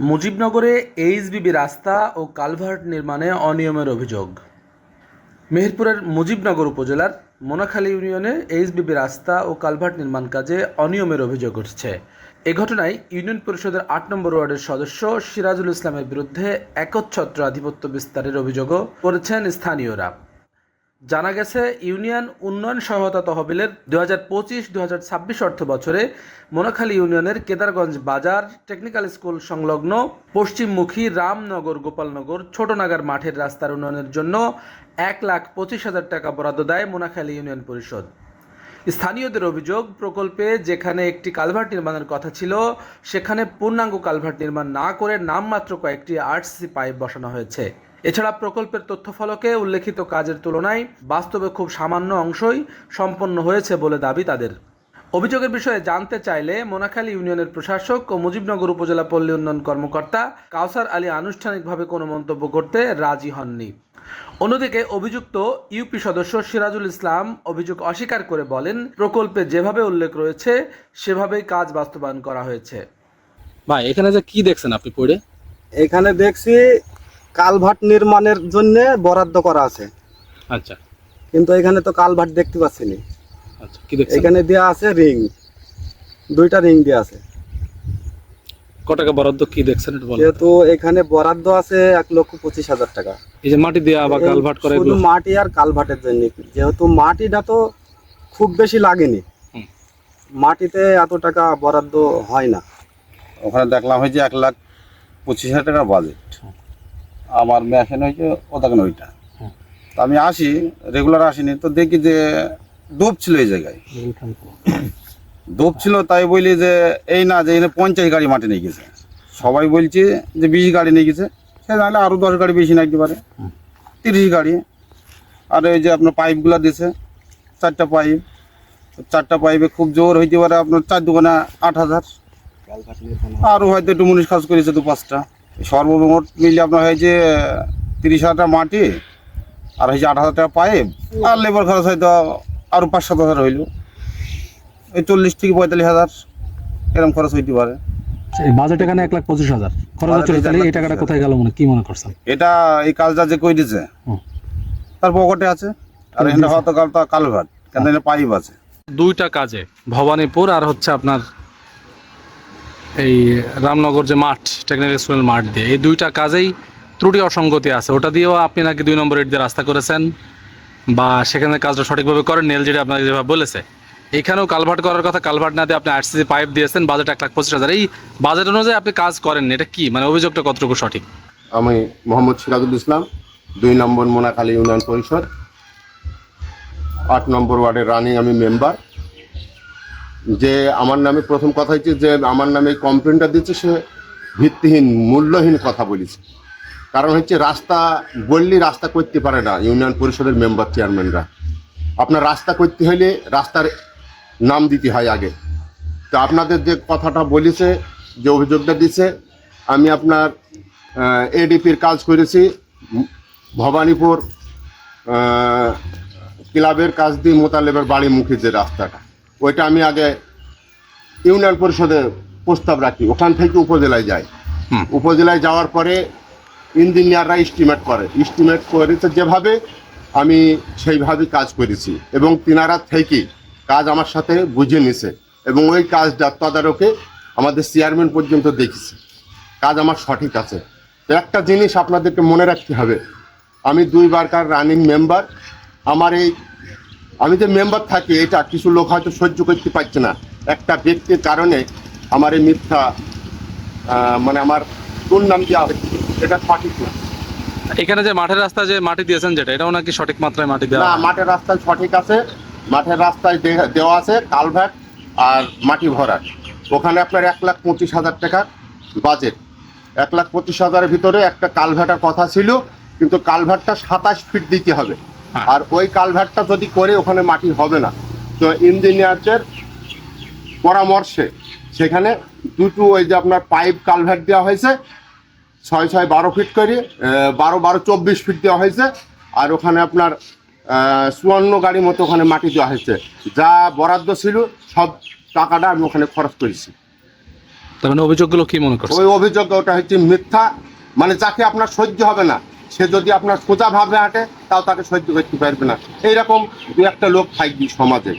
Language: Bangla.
মুজিবনগরে এইচবিবি রাস্তা ও কালভার্ট নির্মাণে অনিয়মের অভিযোগ। মেহেরপুরের মুজিবনগর উপজেলার মোনাখালী ইউনিয়নে এইচবিবি রাস্তা ও কালভার্ট নির্মাণ কাজে অনিয়মের অভিযোগ উঠছে। এ ঘটনায় ইউনিয়ন পরিষদের ৮ নম্বর ওয়ার্ডের সদস্য সিরাজুল ইসলামের বিরুদ্ধে একচ্ছত্র আধিপত্য বিস্তারের অভিযোগও করেছেন স্থানীয়রা। জানা গেছে, ইউনিয়ন উন্নয়ন সহায়তা তহবিলের 2025-2026 অর্থ বছরে মোনাখালী ইউনিয়নের কেদারগঞ্জ বাজার টেকনিক্যাল স্কুল সংলগ্ন পশ্চিমমুখী রামনগর গোপালনগর ছোটনাগার মাঠের রাস্তার উন্নয়নের জন্য 1,25,000 টাকা বরাদ্দ দেয় মোনাখালী ইউনিয়ন পরিষদ। স্থানীয়দের অভিযোগ, প্রকল্পে যেখানে একটি কালভার্ট নির্মাণের কথা ছিল সেখানে পূর্ণাঙ্গ কালভার্ট নির্মাণ না করে নামমাত্র কয়েকটি আরসিসি পাইপ বসানো হয়েছে। এছাড়া প্রকল্পের তথ্যফলকে উল্লেখিত কাজের তুলনায় বাস্তবে খুব সামান্য অংশই সম্পন্ন হয়েছে বলে দাবি তাদের। অভিযোগের বিষয়ে জানতে চাইলে মোনাখালী ইউনিয়নের প্রশাসক ও মুজিবনগর উপজেলা পল্লী উন্নয়ন কর্মকর্তা কাউসার আলী আনুষ্ঠানিকভাবে কোনো মন্তব্য করতে রাজি হননি। অন্যদিকে অভিযুক্ত ইউপি সদস্য সিরাজুল ইসলাম অভিযোগ অস্বীকার করে বলেন, প্রকল্পে যেভাবে উল্লেখ রয়েছে সেভাবেই কাজ বাস্তবায়ন করা হয়েছে। ভাই, এখানে যে কি দেখছেন আপনি পড়ে? এখানে দেখছি কালভার্ট নির্মাণের জন্য বরাদ্দ করা আছে। আচ্ছা কিন্তু এখানে তো কালভার্ট দেখতে পাচ্ছি না। আচ্ছা, কি দেখছেন? এখানে দেয়া আছে রিং, 2টা রিং দেয়া আছে। কত টাকা বরাদ্দ কি দেখছেন একটু বলেন। যেহেতু এখানে বরাদ্দ আছে 1,25,000 টাকা। এই যে মাটি দেয়া বা কালভার্ট করে শুধু এগুলো মাটি আর কালভার্টের জন্য, যেহেতু মাটিটা তো খুব বেশি লাগেনি, মাটিতে এত টাকা বরাদ্দ হয় না। ওখানে দেখলাম হয়েছে 1,25,000 টাকার বাজেট, আমার মেশিন হয়েছে ওটাকে ওইটা। তো আমি আসি, রেগুলার আসিনি, তো দেখি যে ডোব ছিল এই জায়গায়, ডোব ছিল। তাই বলি যে এই না যে এখানে 50 গাড়ি মাটি নিয়ে গেছে, সবাই বলছে যে 20 গাড়ি নিয়ে গেছে, সে নাহলে আরও 10 গাড়ি বেশি নাকতে পারে, 30 গাড়ি। আর ওই যে আপনার পাইপগুলো দিছে 4টা পাইপ, 4টা পাইপে খুব জোর হইতে পারে আপনার 4 দুগুণে 8,000, আরও হয়তো একটু মুনিশ কাজ করেছে 2-5টা। সর্বমোট মিলে আপনার হয়েছে 30,000 টাকা মাটি, আর হয়েছে 8,000 টাকা পাইপ, আর লেবার খরচ হয়তো আরও 5-7,000 হইল, এই 40,000-45,000 এরকম খরচ হইতে পারে। এই বাজেট এখানে 1,25,000 খরচ হচ্ছে, তাহলে এই টাকাটা কোথায় গেল কি মনে করছেন? এটা এই কাজটা যে কই দিছে তার পকেটে আছে, আর এখানে হয়তো কালভার্ট, কেন এখানে পাইপ আছে। 2টা কাজে, ভবানীপুর আর হচ্ছে আপনার এই রামনগর যে মাঠ টেকনিক্যাল স্কুল মাঠ দিয়ে, এই 2টা কাজেই ত্রুটি অসঙ্গতি আছে। ওটা দিয়েও আপনি নাকি 2 নম্বর ইট দিয়ে রাস্তা করেছেন, বা সেখানে কাজটা সঠিকভাবে করেন, এলজিডি আপনাকে যেভাবে বলেছে। এখানেও কালভার্ট করার কথা, কালভার্ট না দিয়ে আপনি আরসিসি পাইপ দিয়েছেন, বাজেট 1,25,000। এই বাজেট অনুযায়ী আপনি কাজ করেননি, এটা কি মানে অভিযোগটা কতটুকু সঠিক? আমি মোহাম্মদ সিরাজুল ইসলাম, 2 নম্বর মোনাখালী ইউনিয়ন পরিষদ, 8 নম্বর ওয়ার্ডের রানিং আমি মেম্বার। যে আমার নামে প্রথম কথা হচ্ছে যে আমার নামে কমপ্লেনটা দিচ্ছে, সে ভিত্তিহীন মূল্যহীন কথা বলেছে। কারণ হচ্ছে রাস্তা বললে রাস্তা করতে পারে না ইউনিয়ন পরিষদের মেম্বার চেয়ারম্যানরা। আপনার রাস্তা করতে হলে রাস্তার নাম দিতে হয় আগে। তো আপনাদের যে কথাটা বলেছে, যে অভিযোগটা দিছে, আমি আপনার এডিপির কাজ করেছি ভবানীপুর ক্লাবের কাজ দিয়ে মোতালেবের বাড়ি মুখে যে রাস্তাটা, ওইটা আমি আগে ইউনিয়ন পরিষদে প্রস্তাব রাখি, ওখান থেকে উপজেলায় যাই। উপজেলায় যাওয়ার পরে ইঞ্জিনিয়াররা এস্টিমেট করেছে যেভাবে, আমি সেইভাবেই কাজ করেছি, এবং তিনারা থেকে কাজ আমার সাথে বুঝে নিছে, এবং ওই কাজটা তদারকে আমাদের চেয়ারম্যান পর্যন্ত দেখেছি, কাজ আমার সঠিক আছে। তো একটা জিনিস আপনাদেরকে মনে রাখতে হবে, আমি 2 বারকার রানিং মেম্বার। আমার এই আমি যে মেম্বার থাকি, এটা কিছু লোক হয়তো সহ্য করতে পারছে না, একটা ব্যক্তির কারণে আমার এই মিথ্যা মানে আমার দুর্নাম দেওয়া হচ্ছে, এটা সঠিক না। এখানে যে মাঠের রাস্তা যে মাটি দিয়েছেন, যেটা এটাও নাকি সঠিক মাত্রায় মাটি দেওয়া? না, মাঠের রাস্তায় সঠিক আছে, মাঠের রাস্তায় দেওয়া আছে কালভার্ট আর মাটি ভরা। ওখানে আপনার 1,25,000 টাকার বাজেট, 1,25,000-এর ভিতরে একটা কালভার্টের কথা ছিল, কিন্তু কালভার্টটা 27 ফিট দিতে হবে। আর ওই কালভার্টটা যদি করে ওখানে মাটি হবে না, তো ইঞ্জিনিয়ারদের পরামর্শে সেখানে 2টো ওই যে আপনার পাইপ কালভার্ট দেওয়া হয়েছে, 6-6-12 ফিট করে, 12-12-24 ফিট দেওয়া হয়েছে। আর ওখানে আপনার 54 গাড়ি মতো ওখানে মাটি দেওয়া হয়েছে। যা বরাদ্দ ছিল সব টাকাটা আমি ওখানে খরচ করেছি। তার মানে অভিযোগগুলো কি মনে করছে? ওই অভিযোগ ওটা হচ্ছে মিথ্যা, মানে যাকে আপনার সহ্য হবে না, সে যদি আপনার সোজা ভাবে হাঁটে তাও তাকে সহ্য করতে পারবে না, এইরকম দু একটা লোক থাকবে সমাজে।